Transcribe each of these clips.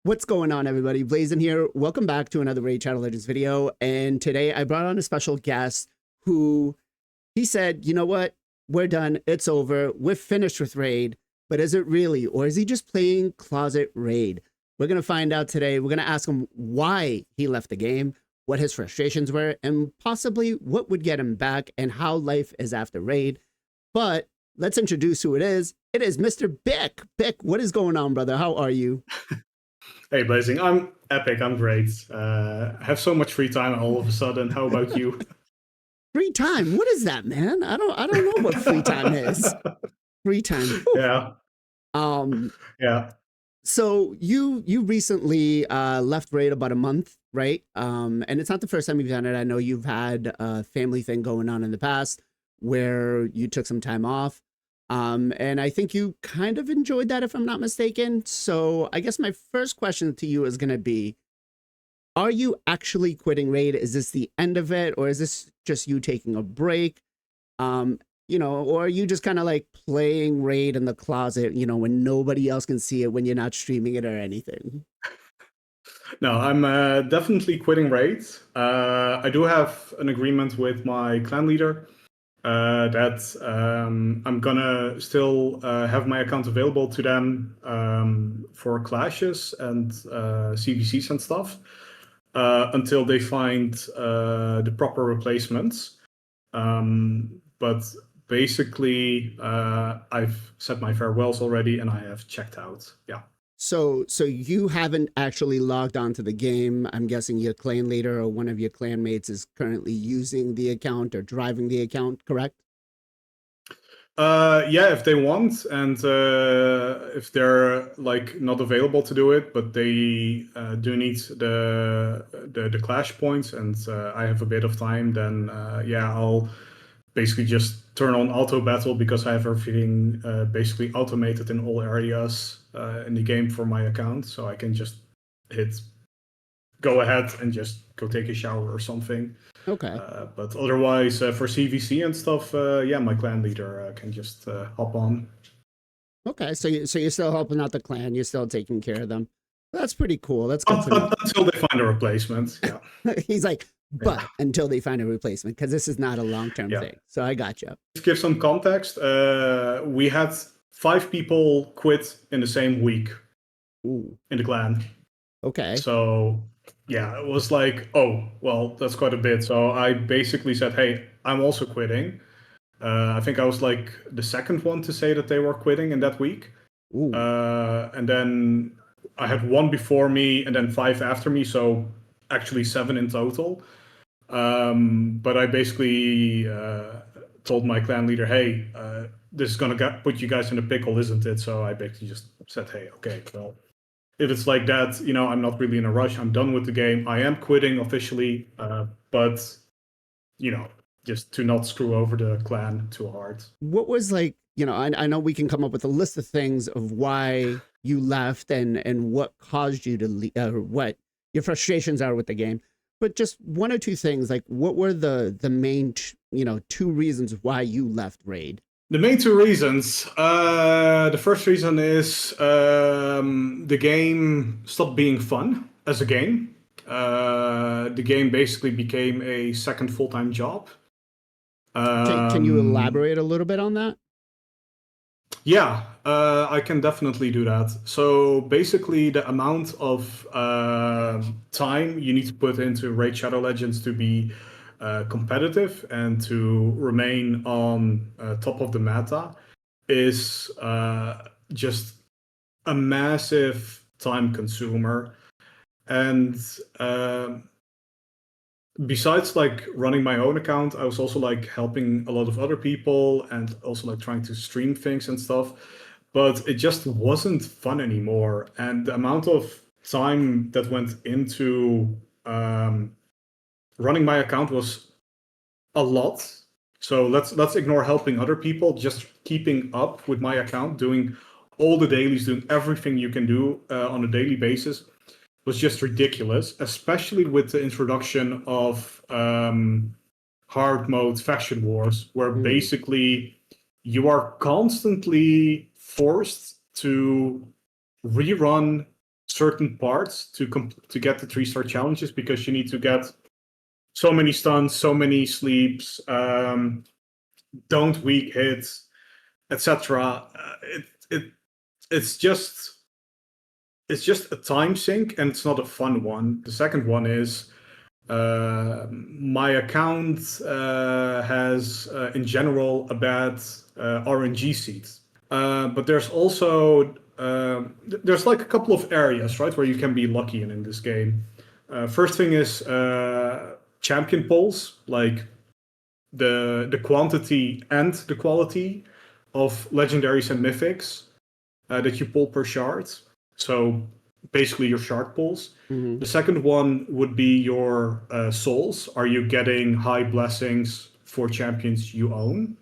What's going on, everybody? Blazing here. Welcome back to another Raid Shadow Legends video. And today I brought on a special guest who he said, you know what? We're done. It's over. We're finished with Raid. But is it really? Or is he just playing closet Raid? We're going to find out today. We're going to ask him why he left the game, what his frustrations were, and possibly what would get him back and how life is after Raid. But let's introduce who it is. It is Mr. Bick. Bick, what is going on, brother? How are you? Hey, Blazing. I'm epic. I'm great. I have so much free time all of a sudden. How about you? Free time? What is that, man? I don't know what free time is. Free time. Whew. Yeah. Yeah. So you recently left Raid about a month, right? And it's not the first time you've done it. I know you've had a family thing going on in the past where you took some time off. And I think you kind of enjoyed that, if I'm not mistaken. So I guess my first question to you is going to be, are you actually quitting Raid? Is this the end of it? Or is this just you taking a break? Or are you just kind of like playing Raid in the closet, when nobody else can see it, when you're not streaming it or anything? No, I'm definitely quitting Raid. I do have an agreement with my clan leader that I'm gonna still have my account available to them for clashes and CVCs and stuff until they find the proper replacements. But basically, I've said my farewells already and I have checked out. Yeah. So you haven't actually logged onto the game. I'm guessing your clan leader or one of your clan mates is currently using the account or driving the account, correct? Yeah, if they want, and if they're like not available to do it, but they do need the clash points, and I have a bit of time, then yeah, I'll basically just turn on auto battle because I have everything basically automated in all areas in the game for my account, so I can just hit go ahead and just go take a shower or something. Okay. But otherwise, for CVC and stuff, yeah, my clan leader can just hop on. Okay. So you're still helping out the clan. You're still taking care of them. That's pretty cool. That's good to know. Until they find a replacement. Yeah. He's like, but Yeah. until they find a replacement, because this is not a long-term Yeah. thing. So I got you. To give some context, we had 5 people quit in the same week. Ooh. In the clan. Okay. So yeah, it was like, oh, well, that's quite a bit. So I basically said, hey, I'm also quitting. I think I was like the second one to say that they were quitting in that week. Ooh. And then I had 1 before me and then 5 after me. So actually 7 in total. But I basically told my clan leader, hey, this is going to put you guys in a pickle, isn't it? So I basically just said, hey, okay, well, if it's like that, I'm not really in a rush. I'm done with the game. I am quitting officially, but, just to not screw over the clan too hard. What was like, I know we can come up with a list of things of why you left and what caused you to leave, or what your frustrations are with the game. But just 1 or 2 things, like what were the main, 2 reasons why you left Raid? The main 2 reasons. The first reason is the game stopped being fun as a game. The game basically became a second full-time job. Can you elaborate a little bit on that? Yeah, I can definitely do that. So basically, the amount of time you need to put into Raid Shadow Legends to be competitive and to remain on top of the meta is just a massive time consumer. And besides like running my own account, I was also like helping a lot of other people and also like trying to stream things and stuff. But it just wasn't fun anymore. And the amount of time that went into running my account was a lot. So let's ignore helping other people, just keeping up with my account, doing all the dailies, doing everything you can do on a daily basis was just ridiculous, especially with the introduction of hard mode faction wars, where basically you are constantly forced to rerun certain parts to get the 3-star challenges, because you need to get so many stuns, so many sleeps, don't weak hits, etc. It's just a time sink, and it's not a fun one. The second one is my account has in general a bad RNG seed. But there's also there's like a couple of areas, right, where you can be lucky in this game. First thing is champion polls, like the quantity and the quality of legendaries and mythics that you pull per shard. So basically your shard pulls. Mm-hmm. The second one would be your souls. Are you getting high blessings for champions you own?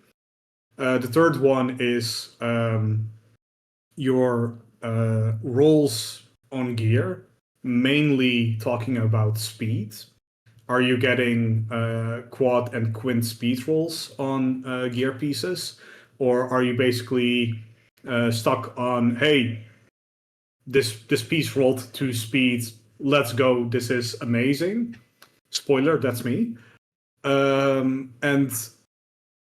The third one is your rolls on gear, mainly talking about speed. Are you getting quad and quint speed rolls on gear pieces? Or are you basically stuck on, hey, this piece rolled 2 speeds, let's go, this is amazing? Spoiler, that's me. And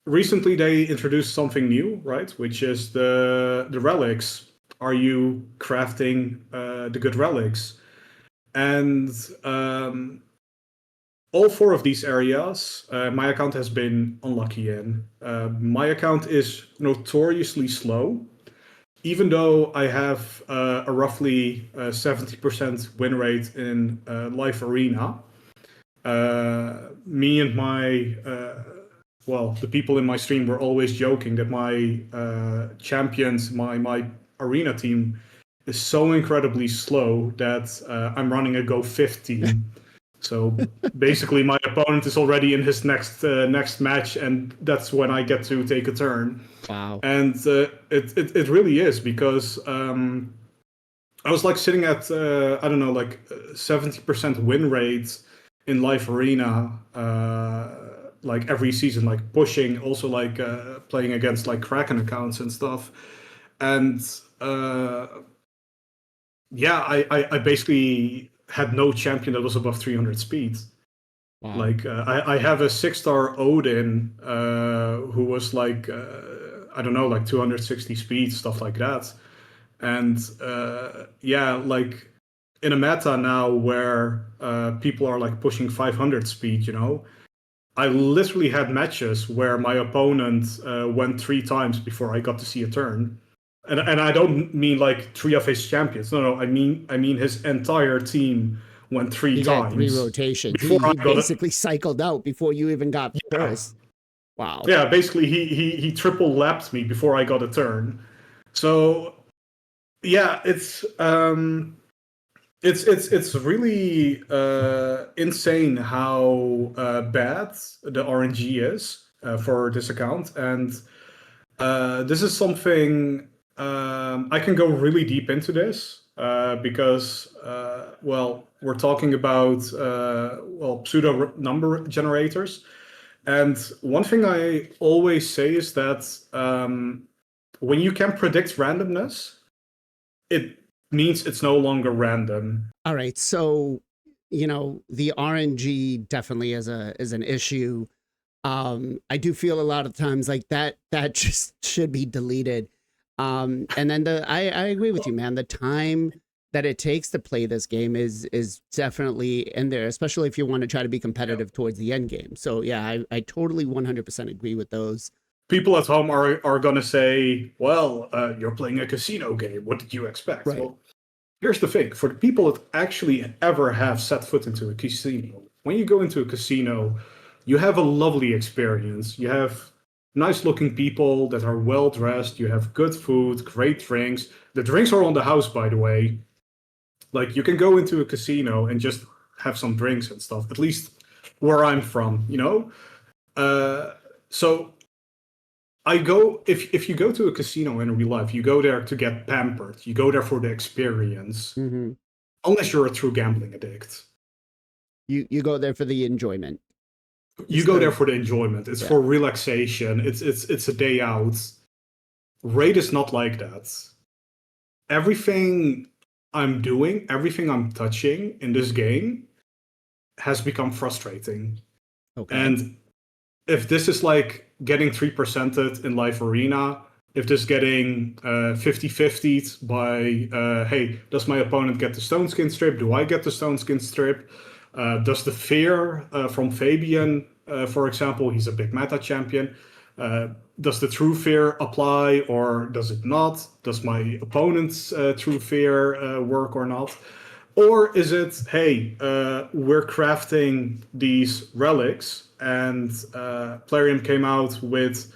recently they introduced something new, right? Which is the relics. Are you crafting the good relics? And all 4 of these areas, my account has been unlucky in. My account is notoriously slow, even though I have a roughly 70% win rate in live arena. Me and my the people in my stream were always joking that my champions, my arena team, is so incredibly slow that I'm running a go 15. So basically, my opponent is already in his next match, and that's when I get to take a turn. Wow. And it really is, because I was like sitting at I don't know, like 70% win rate in live arena, like every season, like pushing, also like playing against like Kraken accounts and stuff. And yeah, I basically had no champion that was above 300 speed. Wow. Like I have a 6-star Odin who was like I don't know, like 260 speed, stuff like that. And yeah, like in a meta now where people are like pushing 500 speed, I literally had matches where my opponent went 3 times before I got to see a turn. And I don't mean like 3 of his champions. No, I mean his entire team went 3 He got 3 times rotations. before He I got it. basically cycled out before you even got Yeah, first. Wow. yeah. Basically, he triple lapped me before I got a turn. So yeah, it's really insane how bad the RNG is for this account, and this is something I can go really deep into this because we're talking about pseudo number generators, and one thing I always say is that when you can predict randomness, it means it's no longer random. All right. So, the RNG definitely is an issue. I do feel a lot of times like that just should be deleted. And then I agree with you, man. The time that it takes to play this game is definitely in there, especially if you want to try to be competitive towards the end game. So yeah, I totally 100% agree with those. People at home are gonna say, "Well, you're playing a casino game. What did you expect?" Right. Well, here's the thing: for the people that actually ever have set foot into a casino, when you go into a casino, you have a lovely experience. You have nice-looking people that are well dressed. You have good food, great drinks. The drinks are on the house, by the way. Like you can go into a casino and just have some drinks and stuff. At least where I'm from. So if you go to a casino in real life, you go there to get pampered. You go there for the experience, Mm-hmm. unless you're a true gambling addict. You go there for the enjoyment. You go there for the enjoyment. It's Yeah. for relaxation. It's a day out. Raid is not like that. Everything I'm doing, everything I'm touching in this game has become frustrating. Okay. And if this is like getting 3%ed in live arena, if this is getting 50-50'd by, hey, does my opponent get the stone skin strip? Do I get the stone skin strip? Does the fear from Fabian, for example, he's a big meta champion, does the true fear apply or does it not? Does my opponent's true fear work or not? Or is it, hey, we're crafting these relics, and Plarium came out with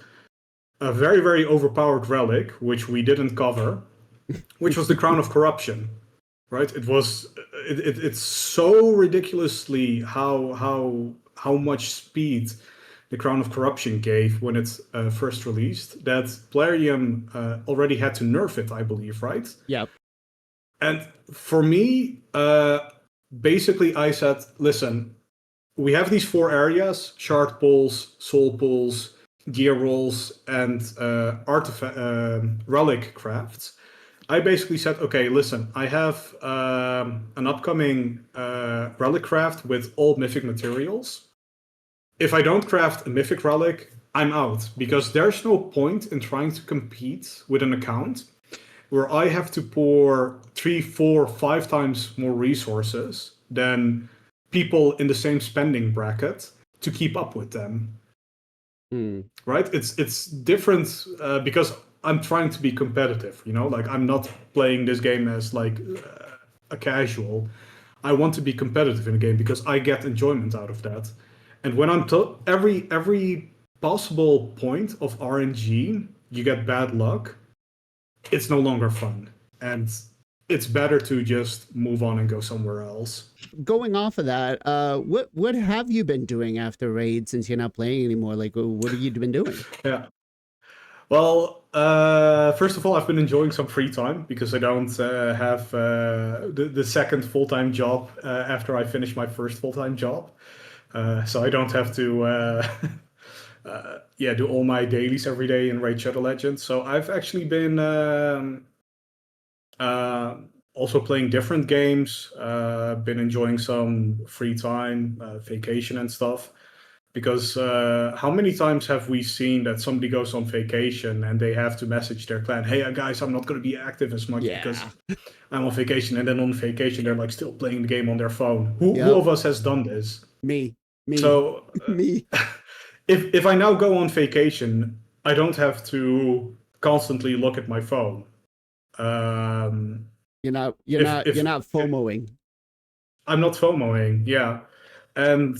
a very, very overpowered relic, which we didn't cover, which was the Crown of Corruption, right? It's so ridiculously how much speed the Crown of Corruption gave when it's first released that Plarium already had to nerf it, I believe, right? Yep. And for me, basically, I said, listen, we have these four areas: shard pools, soul pools, gear rolls, and artifact relic crafts. I basically said, okay, listen, I have an upcoming relic craft with all mythic materials. If I don't craft a mythic relic, I'm out, because there's no point in trying to compete with an account where I have to pour 3, 4, 5 times more resources than people in the same spending bracket to keep up with them. Hmm. Right? It's different because I'm trying to be competitive. You know, like I'm not playing this game as like a casual. I want to be competitive in a game because I get enjoyment out of that. And when I'm every possible point of RNG, you get bad luck, it's no longer fun. And it's better to just move on and go somewhere else. Going off of that, what have you been doing after raid since you're not playing anymore? Like, what have you been doing? Yeah. Well, first of all, I've been enjoying some free time because I don't have the second full-time job after I finish my first full-time job. So I don't have to yeah, do all my dailies every day in Raid Shadow Legends. So I've actually been uh, also playing different games, been enjoying some free time, vacation and stuff. Because how many times have we seen that somebody goes on vacation and they have to message their clan, hey guys, I'm not going to be active as much because Yeah. I'm on vacation, and then on vacation they're like still playing the game on their phone. Who Yep. of us has done this? Me. Me. So Me. if I now go on vacation, I don't have to constantly look at my phone. Um, You're not. You're if not. You're if not FOMOing. I'm not FOMOing, yeah. And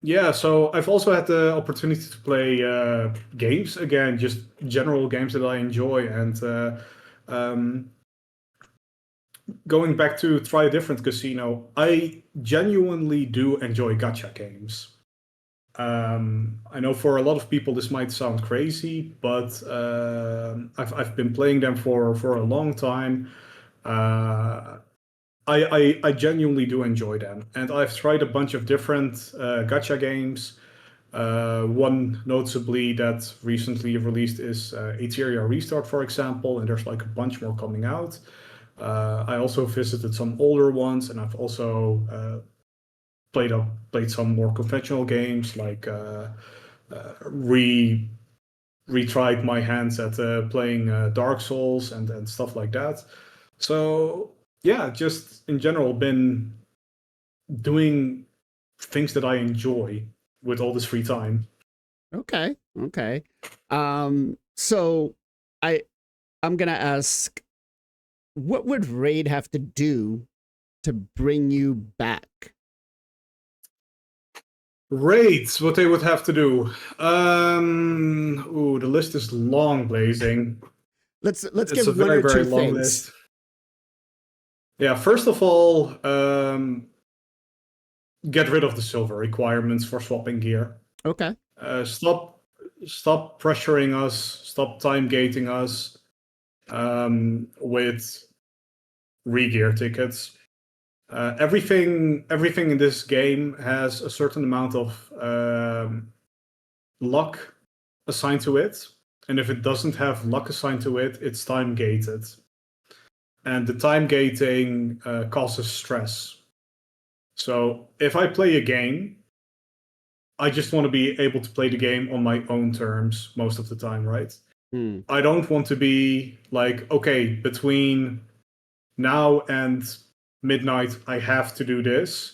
yeah, so I've also had the opportunity to play games again, just general games that I enjoy. And um, going back to try a different casino, I genuinely do enjoy gacha games. I know for a lot of people this might sound crazy, but I've been playing them for a long time. Uh, I genuinely do enjoy them, and I've tried a bunch of different gacha games. One notably that recently released is Eteria Restart, for example, and there's like a bunch more coming out. I also visited some older ones, and I've also played some more conventional games, like retried my hands at playing Dark Souls and stuff like that. So yeah, just in general, been doing things that I enjoy with all this free time. Okay. Okay. So, I I'm gonna ask, what would raid have to do to bring you back? Raids, what they would have to do. Ooh, the list is long, blazing. Let's It's a give one very, or very two long things. list. Yeah, first of all, get rid of the silver requirements for swapping gear. Okay. Stop pressuring us. Stop time gating us with regear tickets. Everything in this game has a certain amount of luck assigned to it, and if it doesn't have luck assigned to it, it's time gated. and the time gating causes stress. So if I play a game, I just want to be able to play the game on my own terms most of the time, right? Hmm. I don't want to be like, okay, between now and midnight, I have to do this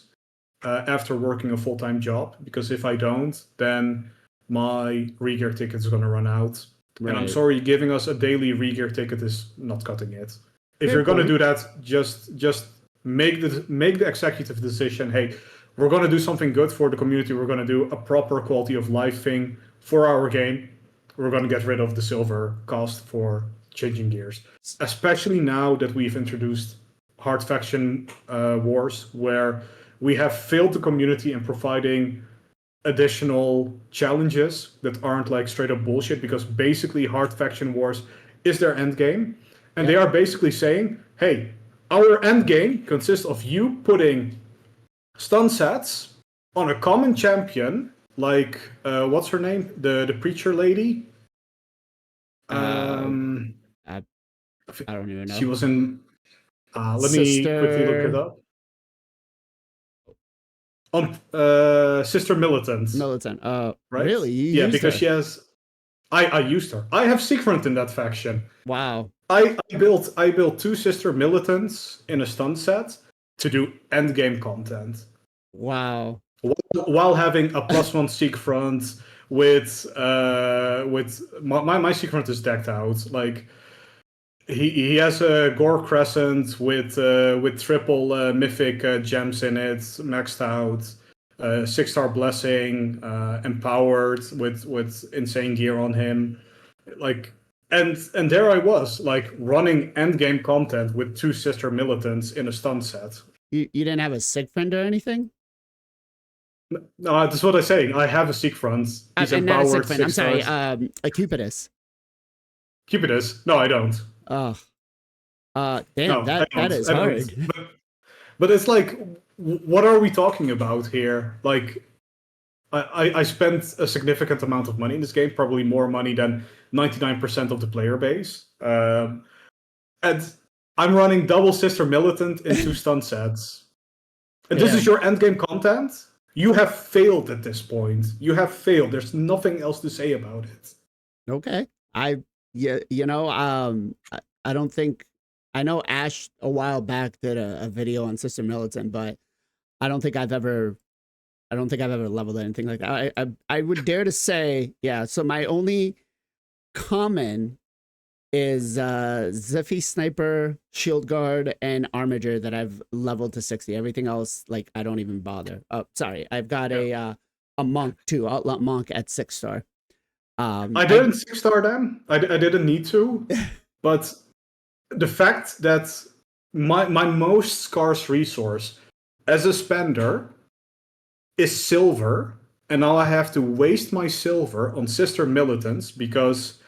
after working a full-time job, because if I don't, then my regear ticket is going to run out. And I'm Right. sorry, giving us a daily regear ticket is not cutting it. If Fair you're going to point. do that, just make the executive decision. Hey, we're going to do something good for the community. We're going to do a proper quality of life thing for our game. We're going to get rid of the silver cost for changing gears, especially now that we've introduced hard faction wars, where we have failed the community in providing additional challenges that aren't like straight up bullshit, because basically hard faction wars is their end game, and they Yep. are basically saying, hey, our end game consists of you putting stun sets on a common champion, like what's her name, the preacher lady. Uh, um I, I don't even she know. was in let me quickly look it Sister up. On Sister Militant, Militant. right? Really? You Yeah, used because her? she has. I used her. I have Secret in that faction. Wow. I built two Sister Militants in a stun set to do end game content, Wow. while having a +1 Seekfront with my Seekfront is decked out. Like he has a Gore Crescent with triple mythic gems in it, maxed out. 6-star blessing, empowered with insane gear on him, like, and there I was, like, running end game content with two Sister Militants in a stun set. You didn't have a sick friend or anything? No, that's what I say. I have a Seekfront. He's And not a sick empowered, friend. I'm six sorry. stars. A Cupidus. Cupidus? No, I don't. Oh. Damn. No, I That don't. is I don't. hard. But it's like, what are we talking about here? Like, I spent a significant amount of money in this game, probably more money than 99% of the player base. And I'm running double Sister Militant in two stun sets. And this is Damn. your endgame content? You have failed at this point. You have failed. There's nothing else to say about it. Okay. Yeah, I don't think I know Ash a while back did a video on Sister Militant, but I don't think I've ever I don't think I've ever leveled anything like that. I would dare to say, yeah, so my only common is Ziffy Sniper, Shield Guard, and Armiger that I've leveled to 60. Everything else, like, I don't even bother. Oh, sorry. I've got Yeah. a monk too, Outlaw Monk at 6-star. I I didn't 6-star them. I didn't need to. But the fact that my most scarce resource as a spender is silver, and now I have to waste my silver on Sister Militants because,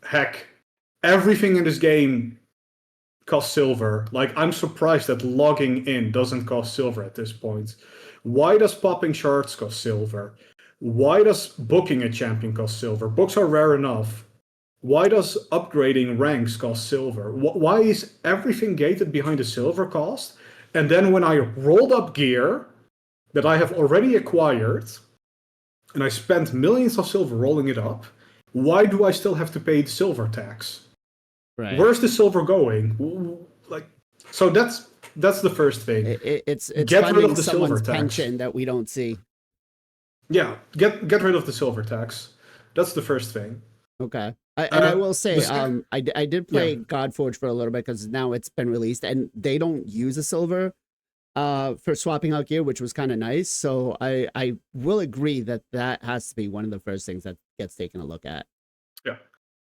heck, everything in this game costs silver. Like, I'm surprised that logging in doesn't cost silver at this point. Why does popping shards cost silver? Why does booking a champion cost silver? Books are rare enough. Why does upgrading ranks cost silver? Why is everything gated behind the silver cost? And then when I rolled up gear that I have already acquired, and I spent millions of silver rolling it up, why do I still have to pay the silver tax? right. Where's the silver going? Like, so that's the first thing. It's Get rid funding of the silver someone's tax. pension that we don't see. Yeah, get rid of the silver tax. That's the first thing. Okay. And I will say, The I did yeah. play Godforge for a little bit because now it's been released and they don't use a silver for swapping out gear, which was kind of nice. So I will agree that that has to be one of the first things that gets taken a look at. Yeah.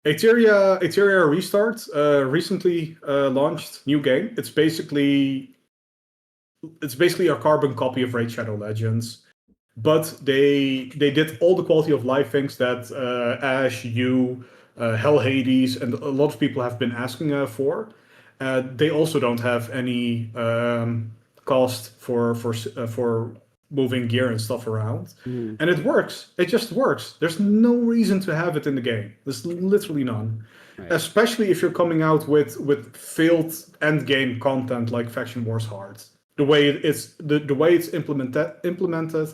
Eteria Restart recently launched new game. It's basically a carbon copy of Raid Shadow Legends, but they did all the quality of life things that Ash, you, Hell Hades, and a lot of people have been asking for. They also don't have any cost for moving gear and stuff around, Mm-hmm. and it works. It just works. There's no reason to have it in the game. There's literally none. Right. especially if you're coming out with failed end game content like Faction Wars Hard. The way it's implemented,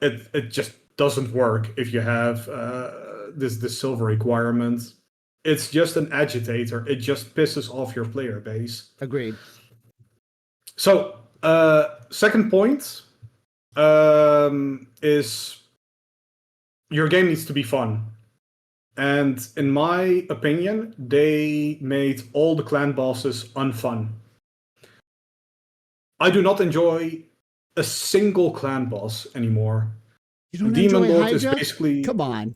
it just doesn't work if you have this silver requirement. It's just an agitator. It just pisses off your player base. Agreed. So, second point is your game needs to be fun. And in my opinion, they made all the clan bosses unfun. I do not enjoy a single clan boss anymore. You don't Demon enjoy Lord is Hydra? basically Come on.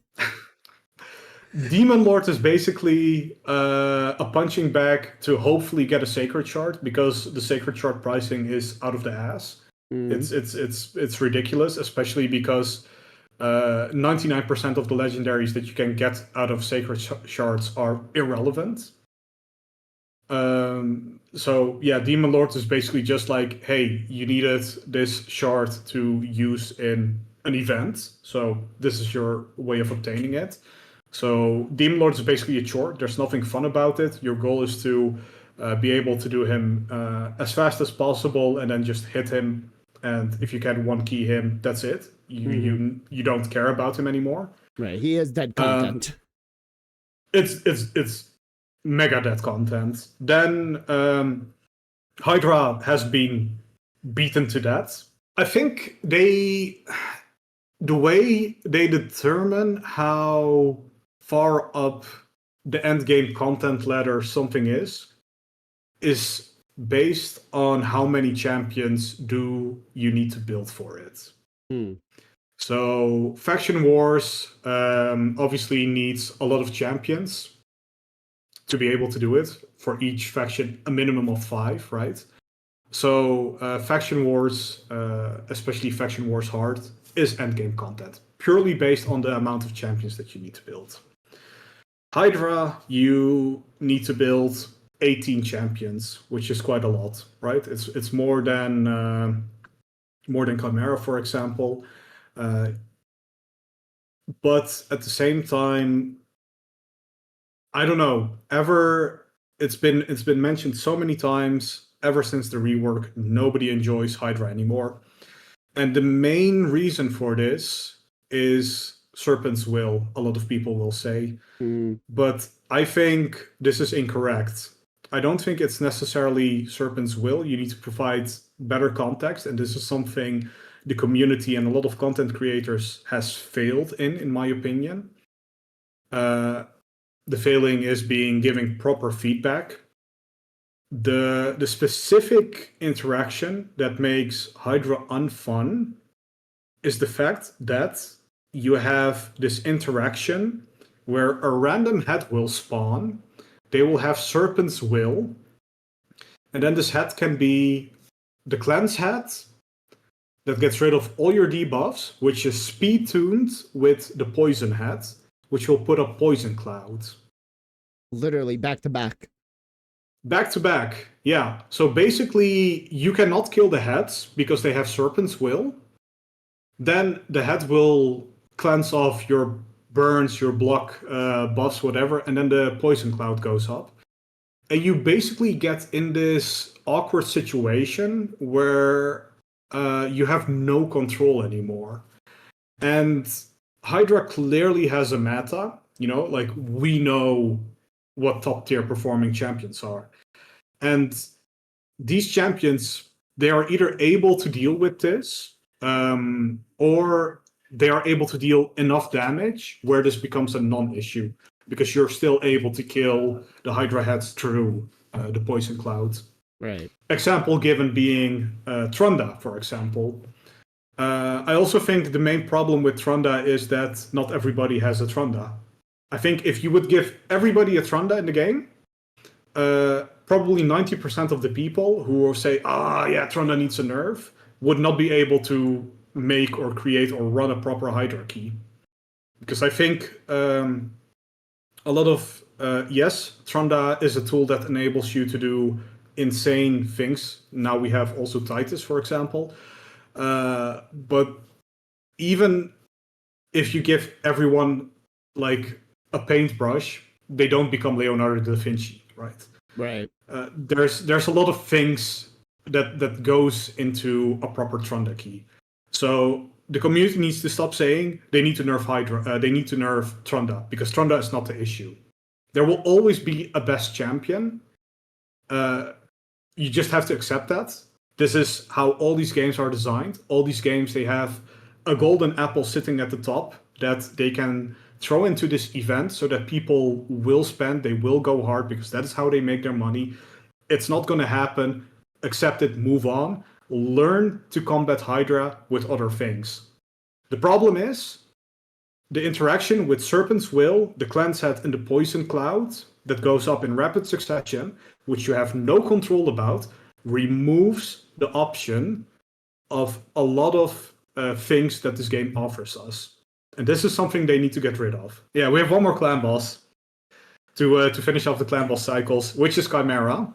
Demon Lord is basically a punching bag to hopefully get a sacred shard, because the sacred shard pricing is out of the ass. Mm. It's ridiculous, especially because 99% of the legendaries that you can get out of sacred shards are irrelevant. So yeah, Demon Lord is basically just like, hey, you needed this shard to use in an event, so this is your way of obtaining it. So Demon Lord is basically a chore. There's nothing fun about it. Your goal is to be able to do him as fast as possible, and then just hit him. And if you can one key him, that's it. You don't care about him anymore. Right. He is dead Um, content. it's mega dead content. Then Hydra has been beaten to death. I think the way they determine how far up the end game content ladder something is based on how many champions do you need to build for it. Hmm. So Faction Wars obviously needs a lot of champions to be able to do it. For each faction, a minimum of 5, right? So Faction Wars, especially Faction Wars Hard, is endgame content, purely based on the amount of champions that you need to build. Hydra, you need to build 18 champions, which is quite a lot, right? It's more than Chimera, for example. But at the same time, I don't know. It's been mentioned so many times ever since the rework. Nobody enjoys Hydra anymore, and the main reason for this is Serpent's Will. A lot of people will say, Mm. but I think this is incorrect. I don't think it's necessarily Serpent's Will. You need to provide better context, and this is something the community and a lot of content creators has failed in my opinion. The failing is being giving proper feedback. The specific interaction that makes Hydra unfun is the fact that you have this interaction where a random head will spawn. They will have Serpent's Will, and then this head can be the cleanse head that gets rid of all your debuffs, which is speed tuned with the poison head, which will put up poison clouds. Literally back to back. Back to back, yeah. So basically, you cannot kill the heads because they have Serpent's Will. Then the head will cleanse off your burns, your block buffs, whatever, and then the poison cloud goes up. And you basically get in this awkward situation where you have no control anymore. And Hydra clearly has a meta, like we know what top tier performing champions are. And these champions, they are either able to deal with this, or they are able to deal enough damage where this becomes a non-issue, because you're still able to kill the Hydra heads through the poison cloud. Right. Example given being Trunda, for example. I also think the main problem with Trunda is that not everybody has a Trunda. I think if you would give everybody a Trunda in the game, probably 90% of the people who will say, yeah, Trunda needs a nerf, would not be able to make or create or run a proper Hydra key. Because I think a lot of, yes, Trunda is a tool that enables you to do insane things. Now we have also Titus, for example. But even if you give everyone like a paintbrush, they don't become Leonardo da Vinci, right? Right. There's a lot of things that goes into a proper Trunda key. So the community needs to stop saying they need to nerf Hydra, they need to nerf Trunda, because Trunda is not the issue. There will always be a best champion. You just have to accept that. This is how all these games are designed. All these games, they have a golden apple sitting at the top that they can throw into this event so that people will spend, they will go hard, because that is how they make their money. It's not going to happen. Accept it, move on. Learn to combat Hydra with other things. The problem is the interaction with Serpent's Will, the Cleanse Head, and the Poison Cloud that goes up in rapid succession, which you have no control about, removes the option of a lot of things that this game offers us. And this is something they need to get rid of. Yeah, we have one more clan boss to finish off the clan boss cycles, which is Chimera.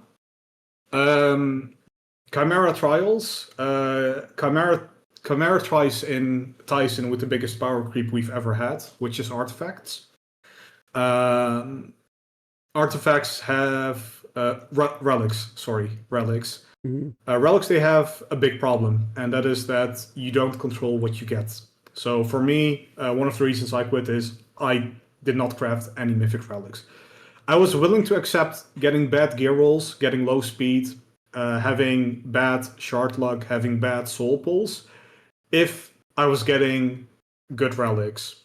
Chimera Trials. Chimera ties in with the biggest power creep we've ever had, which is artifacts. Artifacts have relics. Sorry, relics. Mm-hmm. Relics, they have a big problem, and that is that you don't control what you get. So for me, one of the reasons I quit is I did not craft any mythic relics. I was willing to accept getting bad gear rolls, getting low speed, having bad shard luck, having bad soul pulls, if I was getting good relics.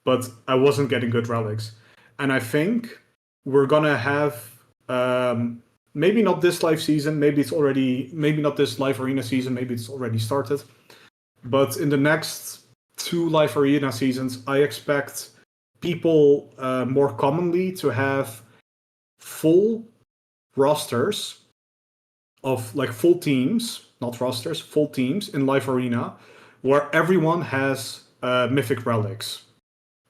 But I wasn't getting good relics. And I think we're gonna have maybe not this live season, maybe not this live arena season, maybe it's already started. But in the next 2 live arena seasons, I expect people more commonly to have full rosters of like full teams, not rosters, full teams in live arena, where everyone has mythic relics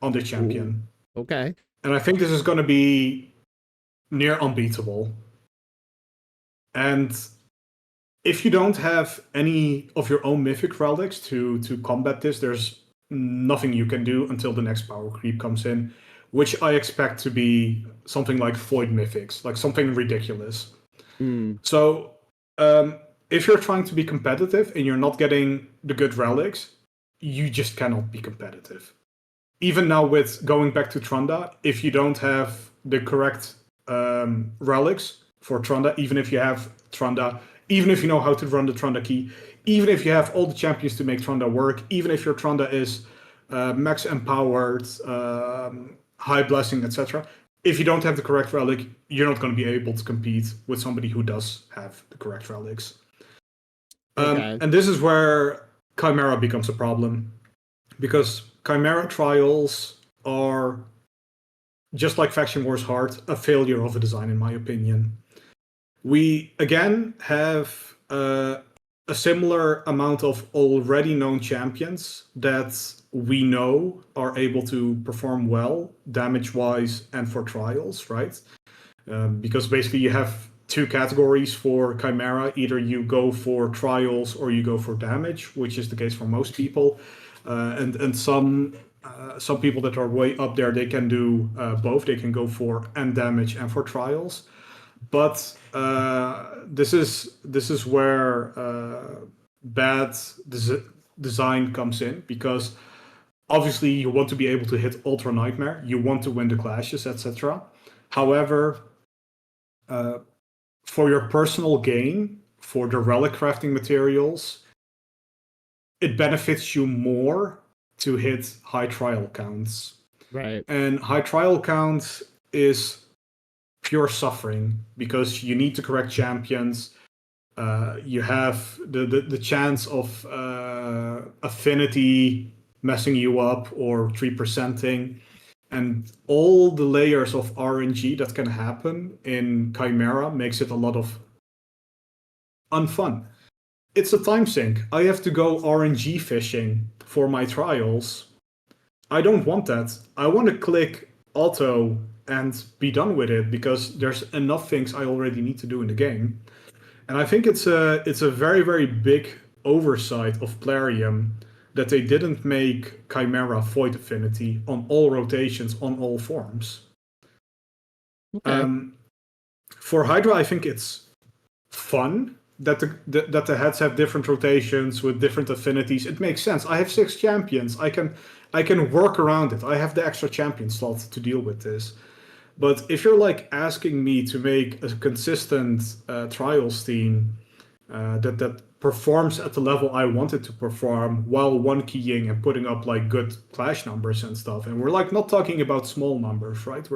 on the champion. Ooh, okay. And I think this is going to be near unbeatable. And if you don't have any of your own mythic relics to combat this, there's nothing you can do until the next power creep comes in, which I expect to be something like Void Mythics, like something ridiculous. Mm. So if you're trying to be competitive and you're not getting the good relics, you just cannot be competitive. Even now with going back to Trunda, if you don't have the correct relics for Trunda, even if you have Trunda, even if you know how to run the Trunda key, even if you have all the champions to make Trunda work, even if your Trunda is max empowered, high blessing, etc., if you don't have the correct relic, you're not going to be able to compete with somebody who does have the correct relics. Okay. And this is where Chimera becomes a problem, because Chimera Trials are, just like Faction Wars Heart, a failure of a design, in my opinion. We, again, have a similar amount of already known champions that we know are able to perform well, damage-wise, and for trials, right? Because basically you have 2 categories for Chimera. Either you go for trials or you go for damage, which is the case for most people. And some people that are way up there, they can do both. They can go for and damage and for trials. But this is where bad design comes in, because obviously you want to be able to hit Ultra Nightmare, you want to win the clashes, etc. However, for your personal gain, for the relic crafting materials, it benefits you more to hit high trial counts. Right. And high trial counts is pure suffering, because you need to correct champions. You have the chance of affinity messing you up or 3%ing, and all the layers of RNG that can happen in Chimera makes it a lot of unfun. It's a time sink. I have to go RNG fishing for my trials. I don't want that. I want to click auto and be done with it, because there's enough things I already need to do in the game. And I think it's a very, very big oversight of Plarium that they didn't make Chimera Void Affinity on all rotations, on all forms. Okay. For Hydra, I think it's fun that the heads have different rotations with different affinities. It makes sense. I have 6 champions. I can work around it. I have the extra champion slot to deal with this. But if you're like asking me to make a consistent trials team that performs at the level I want it to perform while one keying and putting up like good clash numbers and stuff. And we're like not talking about small numbers, right?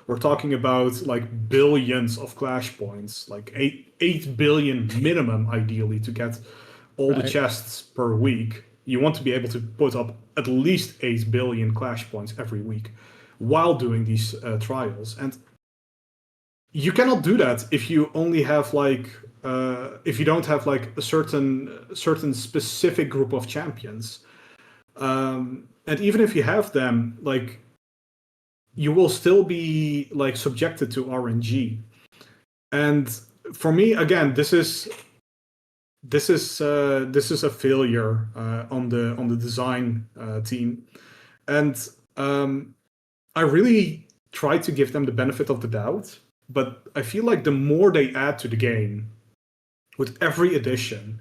We're talking about like billions of clash points, like 8 billion minimum ideally to get all the Right. chests per week. You want to be able to put up at least 8 billion clash points every week while doing these trials. And you cannot do that if you only have like if you don't have like a certain specific group of champions. And even if you have them, like you will still be like subjected to RNG. And for me, again, this is a failure on the design team. And I really try to give them the benefit of the doubt, but I feel like the more they add to the game with every edition,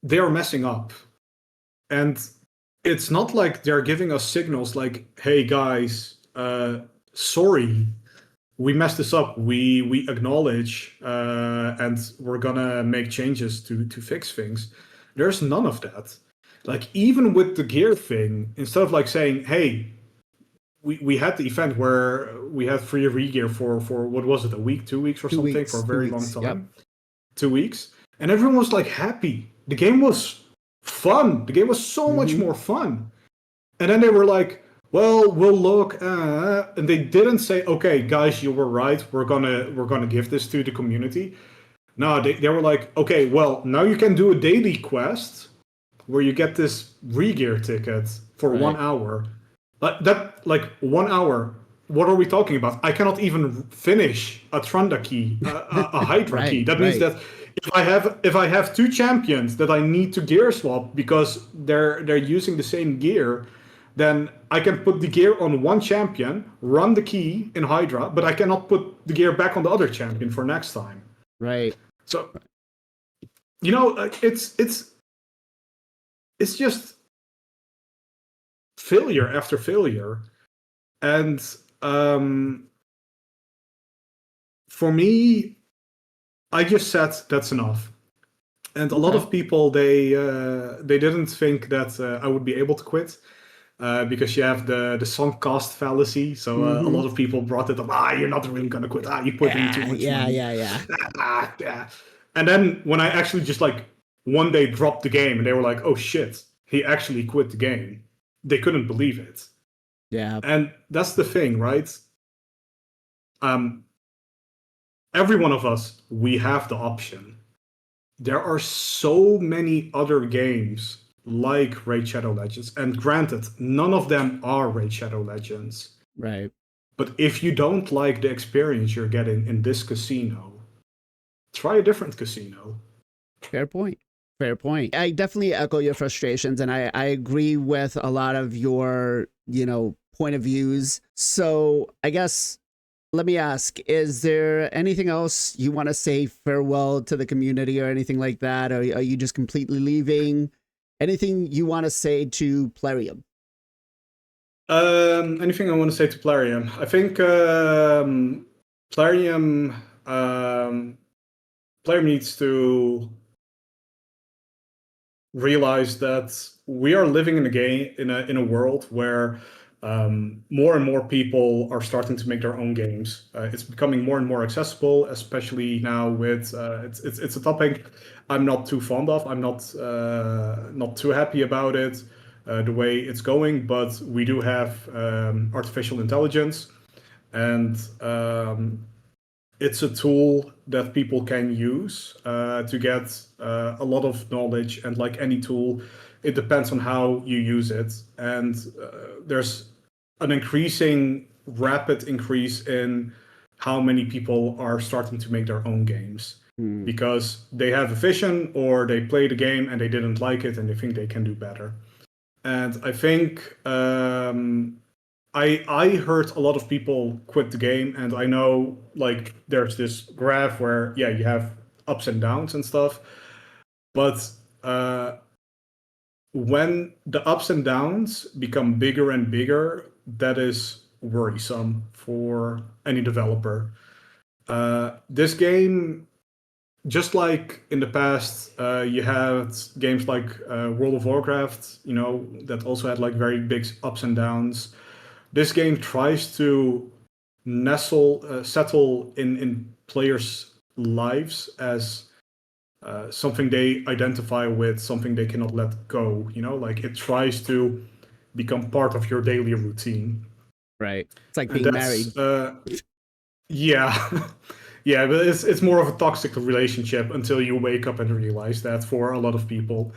they are messing up. And it's not like they're giving us signals like, hey guys, sorry, we messed this up. We acknowledge and we're gonna make changes to fix things. There's none of that. Like even with the gear thing, instead of like saying, hey, we had the event where we had free regear for what was it, a week, 2 weeks or Two something, for a weeks. Two very long weeks. Yep. time. 2 weeks. And everyone was like happy. The game was fun. The game was so much Mm-hmm. more fun. And then they were like, well, we'll look, and they didn't say, okay, guys, you were right. We're gonna give this to the community. No, they were like, okay, well, now you can do a daily quest where you get this regear ticket for one Right. hour. Like 1 hour. What are we talking about? I cannot even finish a Trunda key, a Hydra key. Right. That means Right. that if I have 2 champions that I need to gear swap because they're using the same gear, then I can put the gear on one champion, run the key in Hydra, but I cannot put the gear back on the other champion for next time. Right. So it's just failure after failure. And for me, I just said that's enough. And a lot Okay. of people they didn't think that I would be able to quit because you have the sunk cost fallacy. So a Mm-hmm. lot of people brought it up. You're not really gonna quit. You put in too Yeah. much Yeah. money. Yeah. Yeah. Yeah. And then when I actually just like one day dropped the game, and they were like, "Oh shit, he actually quit the game." They couldn't believe it. Yeah. And that's the thing, right? Um, every one of us, we have the option. There are so many other games like Raid Shadow Legends, and granted, none of them are Raid Shadow Legends. Right. But if you don't like the experience you're getting in this casino, try a different casino. Fair point. Fair point. I definitely echo your frustrations, and I agree with a lot of your, point of views. So I guess let me ask, is there anything else you want to say farewell to the community or anything like that? Or are you just completely leaving? Anything you want to say to Plarium? Anything I want to say to Plarium? I think Plarium um, Plarium needs to realize that we are living in a game in a world where more and more people are starting to make their own games. It's becoming more and more accessible, especially now with it's a topic I'm not too fond of. I'm not too happy about it, the way it's going. But we do have artificial intelligence, and it's a tool that people can use to get a lot of knowledge. And like any tool, it depends on how you use it. And there's an increasing, rapid increase in how many people are starting to make their own games Hmm. because they have a vision or they play the game and they didn't like it and they think they can do better. And I think I heard a lot of people quit the game, and I know like there's this graph where yeah you have ups and downs and stuff, but uh, when the ups and downs become bigger and bigger, that is worrisome for any developer. This game, just like in the past, you had games like World of Warcraft, you know, that also had like very big ups and downs. This game tries to settle in players' lives as something they identify with, something they cannot let go. You know, like it tries to become part of your daily routine, Right. It's like and being that's married. yeah, yeah. But it's more of a toxic relationship until you wake up and realize that for a lot of people.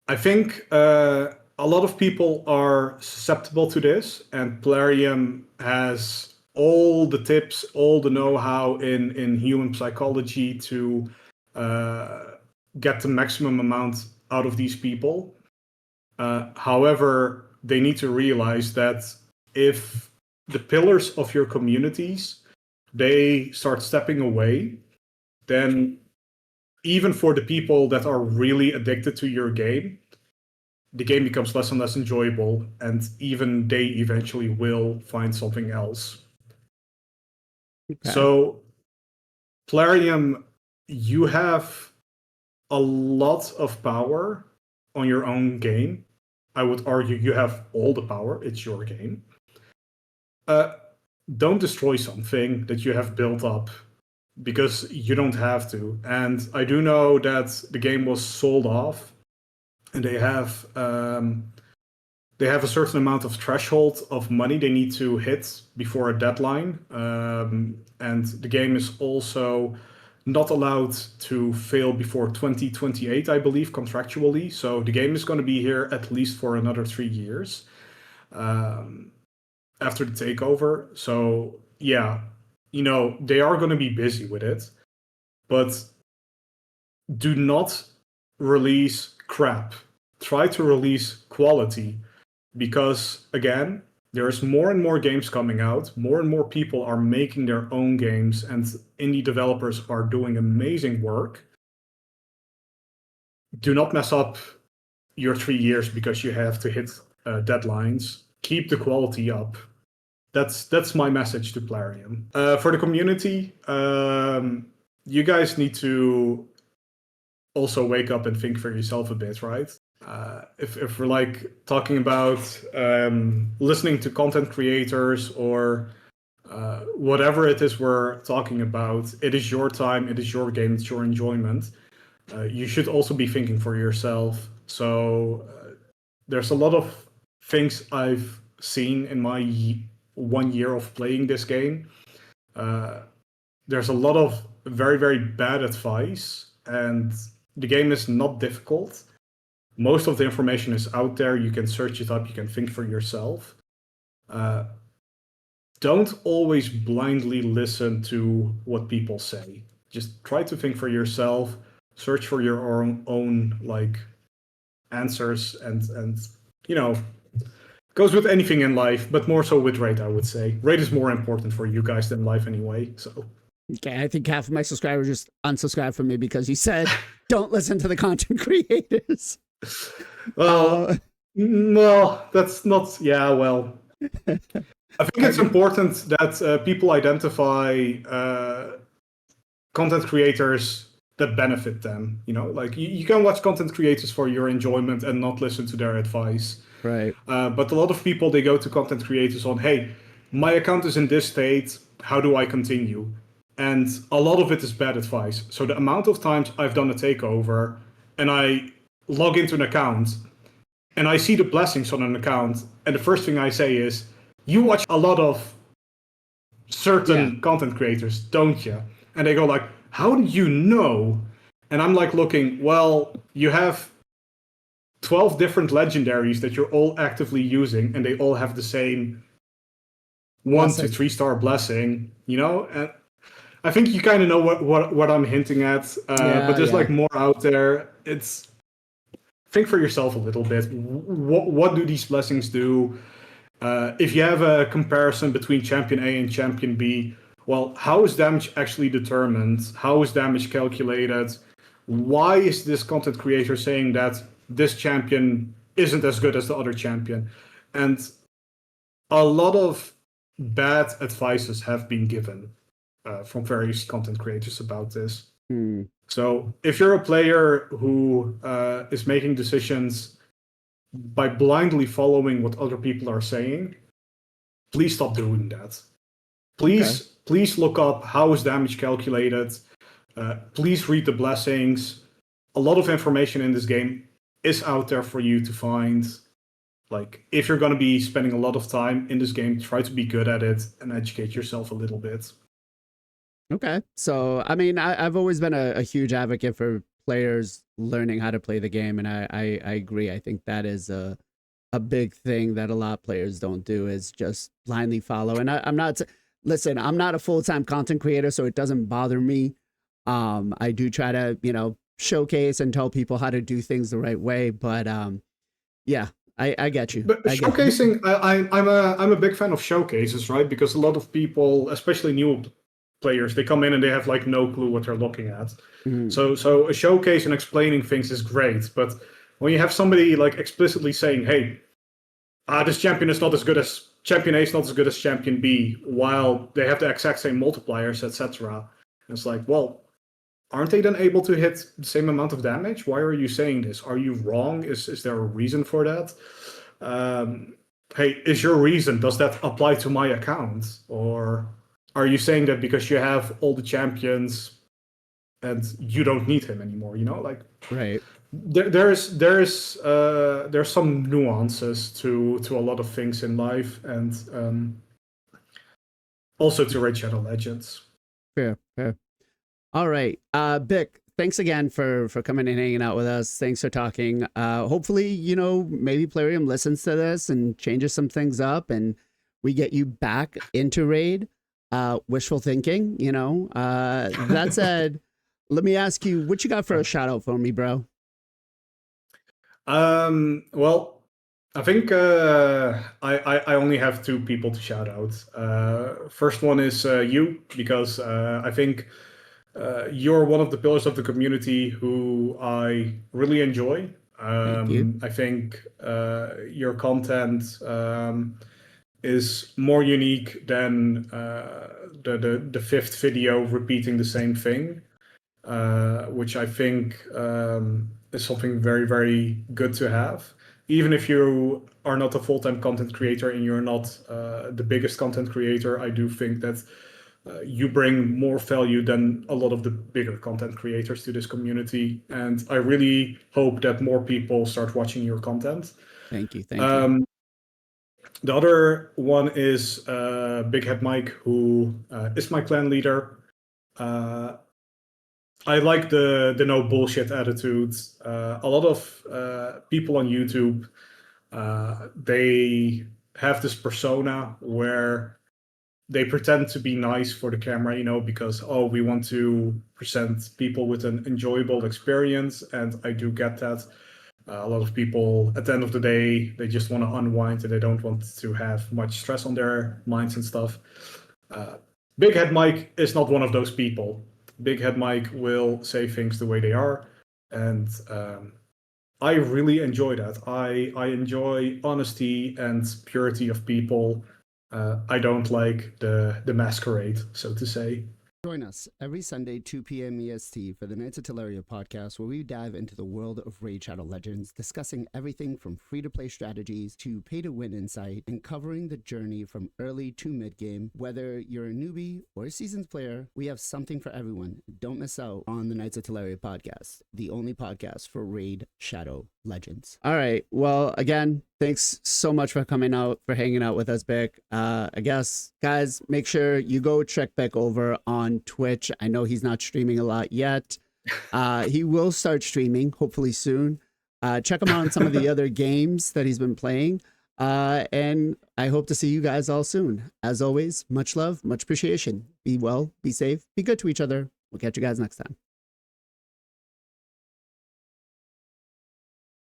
I think a lot of people are susceptible to this, and Plarium has all the tips, all the know-how in human psychology to uh, get the maximum amount out of these people. However, they need to realize that if the pillars of your communities they start stepping away, then even for the people that are really addicted to your game, the game becomes less and less enjoyable, and even they eventually will find something else. Okay. So, Plarium, you have a lot of power on your own game. I would argue you have all the power, it's your game. Uh, don't destroy something that you have built up because you don't have to. And I do know that the game was sold off, and they have a certain amount of threshold of money they need to hit before a deadline. And the game is also not allowed to fail before 2028, I believe, contractually. So the game is going to be here at least for another 3 years um, after the takeover. So yeah, you know, they are going to be busy with it, but do not release crap. Try to release quality because again there's more and more games coming out, more and more people are making their own games, and indie developers are doing amazing work. Do not mess up your 3 years because you have to hit deadlines. Keep the quality up. That's my message to Plarium. For the community, you guys need to also wake up and think for yourself a bit, right? If we're like talking about listening to content creators or whatever it is we're talking about, it is your time, it is your game, it's your enjoyment. You should also be thinking for yourself. So there's a lot of things I've seen in my 1 year of playing this game. Uh, there's a lot of very, very bad advice, and the game is not difficult. Most of the information is out there. You can search it up, you can think for yourself. Uh, don't always blindly listen to what people say. Just try to think for yourself, search for your own like answers, and you know, goes with anything in life, but more so with rate, I would say. Rate is more important for you guys than life anyway. So Okay. I think half of my subscribers just unsubscribed from me because you said don't listen to the content creators. well, Uh, well, that's not. Yeah, well, I think I it's mean, important that people identify content creators that benefit them. You know, like you can watch content creators for your enjoyment and not listen to their advice. right. But a lot of people they go to content creators on, hey, my account is in this state. How do I continue? And a lot of it is bad advice. So the amount of times I've done a takeover and I log into an account and I see the blessings on an account, and the first thing I say is, "You watch a lot of Yeah. certain content creators, don't you?" And they go like, "How do you know?" And I'm like looking, well, you have 12 different legendaries that you're all actively using, and they all have the same 1 to 3 star blessing, you know? And I think you kind of know what I'm hinting at, but Yeah. there's Yeah. like more out there. It's think for yourself a little bit. What do these blessings do? If you have a comparison between champion A and champion B, well, how is damage actually determined? How is damage calculated? Why is this content creator saying that this champion isn't as good as the other champion? And a lot of bad advices have been given from various content creators about this. Hmm. So if you're a player who is making decisions by blindly following what other people are saying, please stop doing that. Okay. Please look up how is damage calculated. Please read the blessings. A lot of information in this game is out there for you to find. Like, if you're going to be spending a lot of time in this game, try to be good at it and educate yourself a little bit. Okay. So, I mean, I've always been a huge advocate for players learning how to play the game. And I agree. I think that is a big thing that a lot of players don't do is just blindly follow. And I'm not, listen, I'm not a full-time content creator, so it doesn't bother me. I do try to, showcase and tell people how to do things the right way. But yeah, I get you. But I get you. showcasing, I'm a big fan of showcases, right? Because a lot of people, especially new players, they come in and they have like no clue what they're looking at. Mhm. So a showcase and explaining things is great, but when you have somebody like explicitly saying, "Hey, this champion is not as good as champion A is not as good as champion B," while they have the exact same multipliers, etc., it's like, well, aren't they then able to hit the same amount of damage? Why are you saying this? Are you wrong? Is there a reason for that? Hey, is your reason, does that apply to my account? Or are you saying that because you have all the champions and you don't need him anymore? Like, Right. there's some nuances to a lot of things in life, and also to Raid Shadow Legends. Fair. Fair. All right. Bick, thanks again for coming and hanging out with us. Thanks for talking. Hopefully, maybe Plarium listens to this and changes some things up and we get you back into raid. Wishful thinking, That said, let me ask you, what you got for a shout out for me, bro? Well, I think I only have two people to shout out. First one is you, because I think you're one of the pillars of the community who I really enjoy. Thank you. I think your content is more unique than the fifth video repeating the same thing, which I think is something very, very good to have. Even if you are not a full-time content creator and you're not the biggest content creator, I do think that you bring more value than a lot of the bigger content creators to this community. And I really hope that more people start watching your content. Thank you. Thank you. The other one is Big Head Mike, who is my clan leader. I like the no bullshit attitude. A lot of people on YouTube, they have this persona where they pretend to be nice for the camera, because, oh, we want to present people with an enjoyable experience. And I do get that. A lot of people, at the end of the day, they just want to unwind and they don't want to have much stress on their minds and stuff. Big Head Mike is not one of those people. Big Head Mike will say things the way they are. And I really enjoy that. I enjoy honesty and purity of people. I don't like the masquerade, so to say. Join us every Sunday, 2 p.m. EST, for the Knights of Teleria podcast, where we dive into the world of Raid Shadow Legends, discussing everything from free-to-play strategies to pay-to-win insight, and covering the journey from early to mid-game. Whether you're a newbie or a seasoned player, we have something for everyone. Don't miss out on the Knights of Teleria podcast, the only podcast for Raid Shadow Legends. All right. Well, again, thanks so much for coming out, for hanging out with us, Beck. I guess, guys, make sure you go check Beck over on Twitch. I know he's not streaming a lot yet. He will start streaming, hopefully soon. Check him out on some of the other games that he's been playing. And I hope to see you guys all soon. As always, much love, much appreciation. Be well, be safe, be good to each other. We'll catch you guys next time.